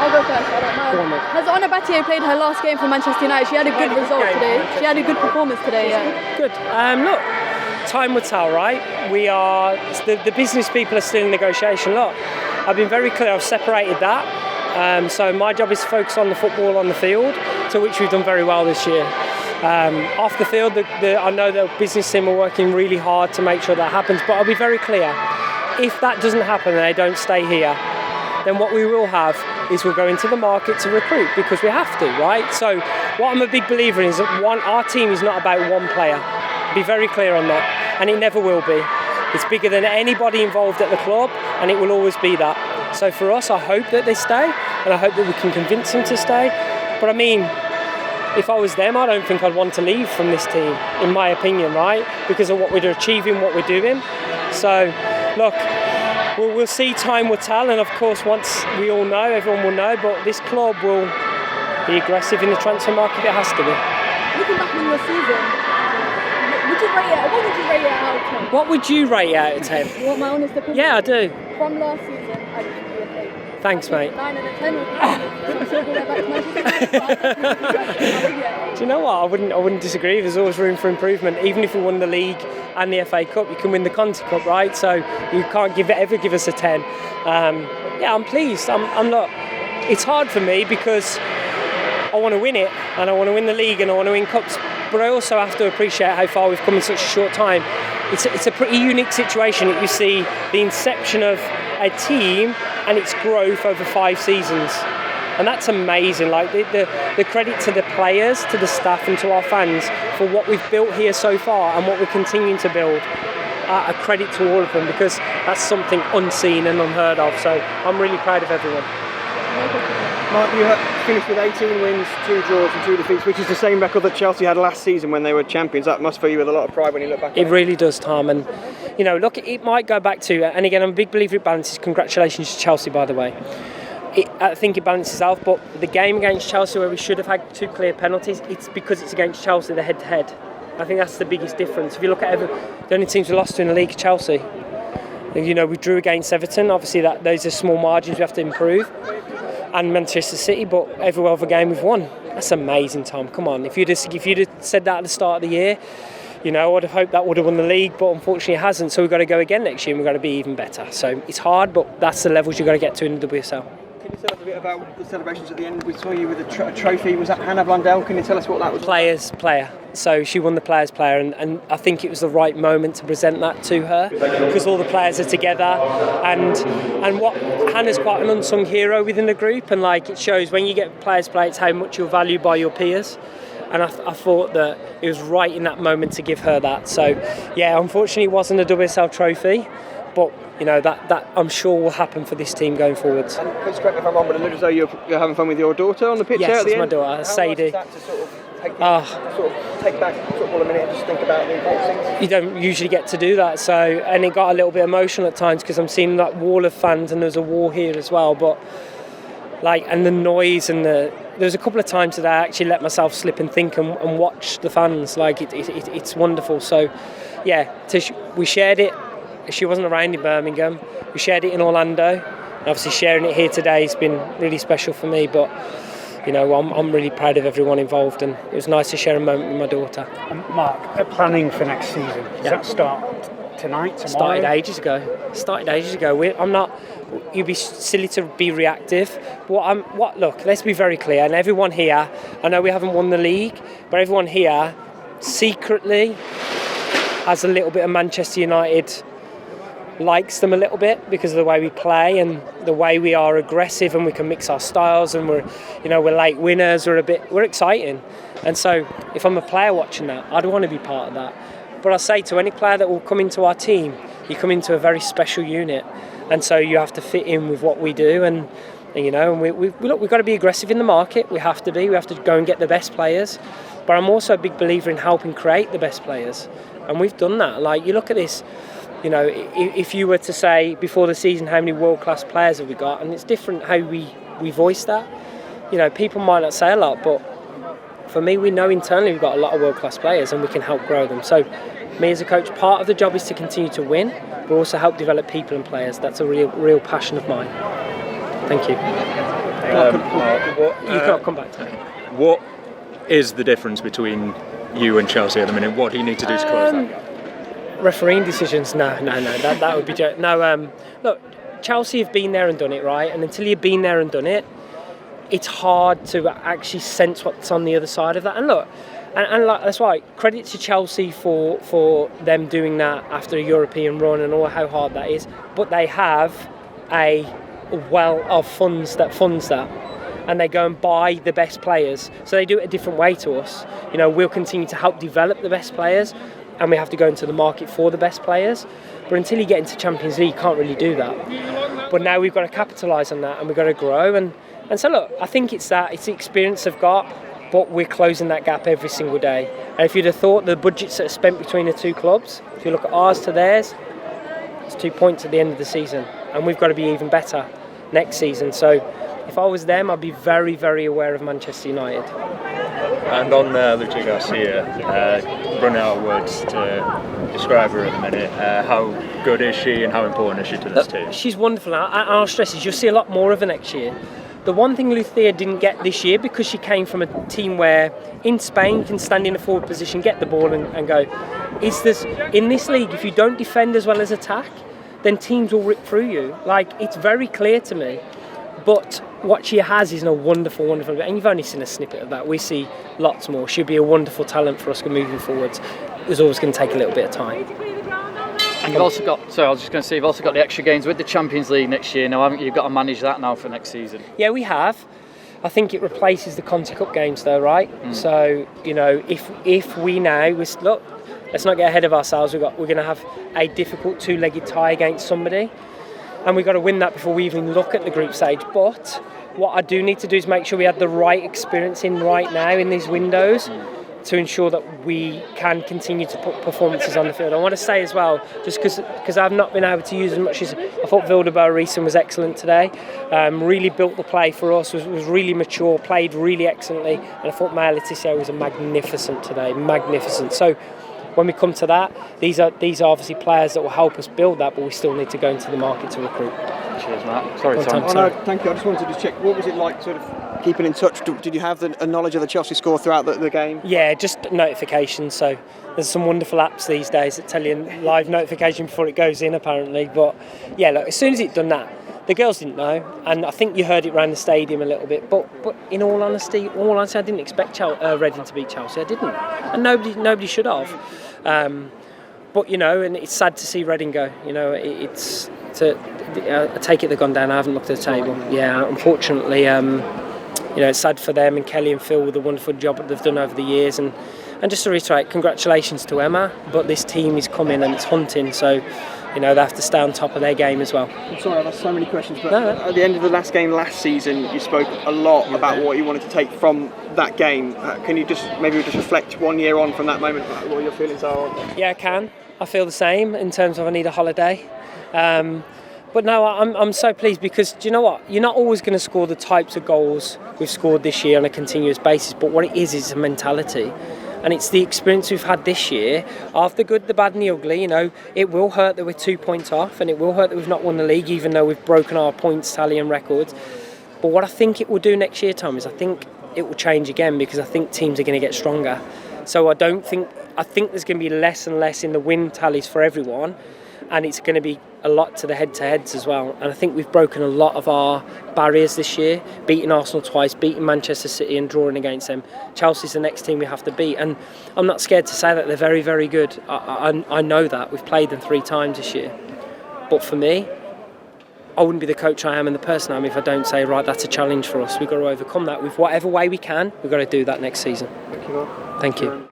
I'll go first. I don't know. Go on, then. Has Anna Battier played her last game for Manchester United? She had a good result today. She had a good performance today. Yeah. Good. Look, time will tell, right? We are the business people are still in negotiation. Look, I've been very clear. I've separated that. So my job is to focus on the football on the field, to which we've done very well this year. Off the field, I know the business team are working really hard to make sure that happens. But I'll be very clear. If that doesn't happen and they don't stay here, then what we will have is we'll go into the market to recruit because we have to, right? So what I'm a big believer in is that our team is not about one player. Be very clear on that, and it never will be. It's bigger than anybody involved at the club, and it will always be that. So for us, I hope that they stay, and I hope that we can convince them to stay. But I mean, if I was them, I don't think I'd want to leave from this team, in my opinion, right? Because of what we're achieving, what we're doing. So, look, we'll see, time will tell, and of course once we all know, everyone will know, but this club will be aggressive in the transfer market. It has to be. Looking back on your season, what would you rate it out of 10? What would you rate it out of 10? You want my honest opinion? Yeah, I do. From last season, I'd give you a 8. Thanks, mate. 9 and a 10 would be I'm still going back to Manchester. Do you know what? I wouldn't disagree. There's always room for improvement. Even if we won the league and the FA Cup, you can win the Conti Cup, right? So you can't ever give us a 10. Yeah, I'm pleased. I'm not. It's hard for me because I want to win it, and I want to win the league, and I want to win cups. But I also have to appreciate how far we've come in such a short time. It's a pretty unique situation that you see the inception of a team and its growth over 5 seasons. And that's amazing. Like the credit to the players, to the staff, and to our fans for what we've built here so far and what we're continuing to build. A credit to all of them, because that's something unseen and unheard of. So I'm really proud of everyone. Mark, you finished with 18 wins, 2 draws and 2 defeats, which is the same record that Chelsea had last season when they were champions. That must fill you with a lot of pride when you look back. It really does, Tom. And you know, look, it might go back to, and again, I'm a big believer it balances. Congratulations to Chelsea, by the way. I think it balances out, but the game against Chelsea where we should have had 2 clear penalties, it's because it's against Chelsea, the head-to-head. I think that's the biggest difference. If you look at the only teams we lost to in the league, Chelsea. You know, we drew against Everton. Obviously, those are small margins we have to improve. And Manchester City, but every other game we've won. That's amazing, Tom. Come on, if you'd have said that at the start of the year, you know, I would have hoped that would have won the league, but unfortunately it hasn't. So we've got to go again next year, and we've got to be even better. So it's hard, but that's the levels you've got to get to in the WSL. Can you tell us a bit about the celebrations at the end? We saw you with a trophy. Was that Hannah Blundell? Can you tell us what that was? Player. So she won the Players' Player, and I think it was the right moment to present that to her because all the players are together, and what Hannah's quite an unsung hero within the group, and like it shows when you get Players' Play, it's how much you're valued by your peers. And I thought that it was right in that moment to give her that. So yeah, unfortunately it wasn't a WSL trophy, but you know that I'm sure will happen for this team going forwards. And please correct me if I'm wrong, but it looks as though you're having fun with your daughter on the pitch. Yes, at the it's end. my daughter, Sadie. How nice is that to sort of take back football a minute and just think about the important things? You don't usually get to do that, so, and it got a little bit emotional at times because I'm seeing that wall of fans, and there's a wall here as well, but like, and the noise, and there was a couple of times that I actually let myself slip and think and watch the fans. Like it's wonderful. So yeah, we shared it. She wasn't around in Birmingham. We shared it in Orlando. And obviously sharing it here today has been really special for me. But you know, I'm really proud of everyone involved, and it was nice to share a moment with my daughter. Mark, planning for next season, does that start tonight, tomorrow? Started ages ago. You'd be silly to be reactive. Look, let's be very clear, and everyone here, I know we haven't won the league, but everyone here secretly has a little bit of Manchester United, likes them a little bit because of the way we play and the way we are aggressive, and we can mix our styles, and we're late winners, we're exciting. And so if I'm a player watching that, I'd want to be part of that. But I say to any player that will come into our team, you come into a very special unit, and so you have to fit in with what we do, and we've got to be aggressive in the market. We have to go and get the best players. But I'm also a big believer in helping create the best players, and we've done that. Like, you look at this, you know, if you were to say before the season how many world-class players have we got, and it's different how we voice that. You know, people might not say a lot, but for me, we know internally we've got a lot of world-class players, and we can help grow them. So me as a coach, part of the job is to continue to win, but also help develop people and players. That's a real passion of mine. Thank you. You can't come back to me. What is the difference between you and Chelsea at the minute? What do you need to do to close that gap? Refereeing decisions? No. That would be no. Look, Chelsea have been there and done it, right? And until you've been there and done it, it's hard to actually sense what's on the other side of that. And look, and like, that's right. Credit to Chelsea for them doing that after a European run and all how hard that is. But they have a well of funds that funds that, and they go and buy the best players. So they do it a different way to us. You know, we'll continue to help develop the best players, and we have to go into the market for the best players. But until you get into Champions League, you can't really do that. But now we've got to capitalise on that, and we've got to grow. And so look, I think it's the experience they've got, but we're closing that gap every single day. And if you'd have thought the budgets that are spent between the two clubs, if you look at ours to theirs, it's 2 points at the end of the season, and we've got to be even better next season. So if I was them, I'd be very, very aware of Manchester United. And on Lucia Garcia, running out of words to describe her at the minute, how good is she and how important is she to this team? She's wonderful. Our stress is you'll see a lot more of her next year. The one thing Lucia didn't get this year, because she came from a team where in Spain you can stand in a forward position, get the ball and go, is this in this league, if you don't defend as well as attack, then teams will rip through you. Like, it's very clear to me. But what she has is a wonderful, and you've only seen a snippet of that. We see lots more. She'll be a wonderful talent for us moving forwards. It's always going to take a little bit of time. And you've also got, I was just going to say, you've also got the extra games with the Champions League next year now, haven't you? You've got to manage that now for next season. Yeah, we have. I think it replaces the Conti Cup games though, right? So, you know, if we now, look, let's not get ahead of ourselves. We're going to have a difficult two-legged tie against somebody, and we've got to win that before we even look at the group stage. But what I do need to do is make sure we have the right experience in right now in these windows to ensure that we can continue to put performances on the field. I want to say as well, just because I've not been able to use as much as I thought, Vilda Reeson was excellent today. Really built the play for us, was really mature, played really excellently, and I thought Maya Letizia was magnificent today, magnificent. So when we come to that, these are obviously players that will help us build that, but we still need to go into the market to recruit. Cheers, Matt. Sorry, Tom. Oh, no, thank you. I just wanted to check, what was it like sort of keeping in touch? Did you have a knowledge of the Chelsea score throughout the game? Yeah, just notifications. So there's some wonderful apps these days that tell you live notification before it goes in, apparently. But yeah, look, as soon as it done that, the girls didn't know, and I think you heard it around the stadium a little bit. But in all honesty, I didn't expect Reading to beat Chelsea. I didn't, and nobody should have. But you know, and it's sad to see Reading go. You know, I take it they've gone down. I haven't looked at the table. Yeah, unfortunately, you know, it's sad for them, and Kelly and Phil with the wonderful job that they've done over the years. And just to reiterate, congratulations to Emma. But this team is coming and it's hunting, so you know they have to stay on top of their game as well. I'm sorry, I've asked so many questions, but at the end of the last game last season, you spoke a lot about what you wanted to take from that game. Can you just reflect 1 year on from that moment, what your feelings are on that? Yeah, I can. I feel the same in terms of I need a holiday. But no, I'm so pleased because, do you know what? You're not always going to score the types of goals we've scored this year on a continuous basis, but what it is a mentality. And it's the experience we've had this year of the good, the bad and the ugly. You know, it will hurt that we're 2 points off, and it will hurt that we've not won the league, even though we've broken our points tally and records. But what I think it will do next year, Tom, is I think it will change again, because I think teams are going to get stronger. So I think there's going to be less and less in the win tallies for everyone, and it's going to be a lot to the head-to-heads as well. And I think we've broken a lot of our barriers this year, beating Arsenal twice, beating Manchester City and drawing against them. Chelsea's the next team we have to beat, and I'm not scared to say that they're very, very good. I know that. We've played them 3 times this year. But for me, I wouldn't be the coach I am and the person I am if I don't say, right, that's a challenge for us. We've got to overcome that with whatever way we can. We've got to do that next season. Thank you, Mark. Thank you.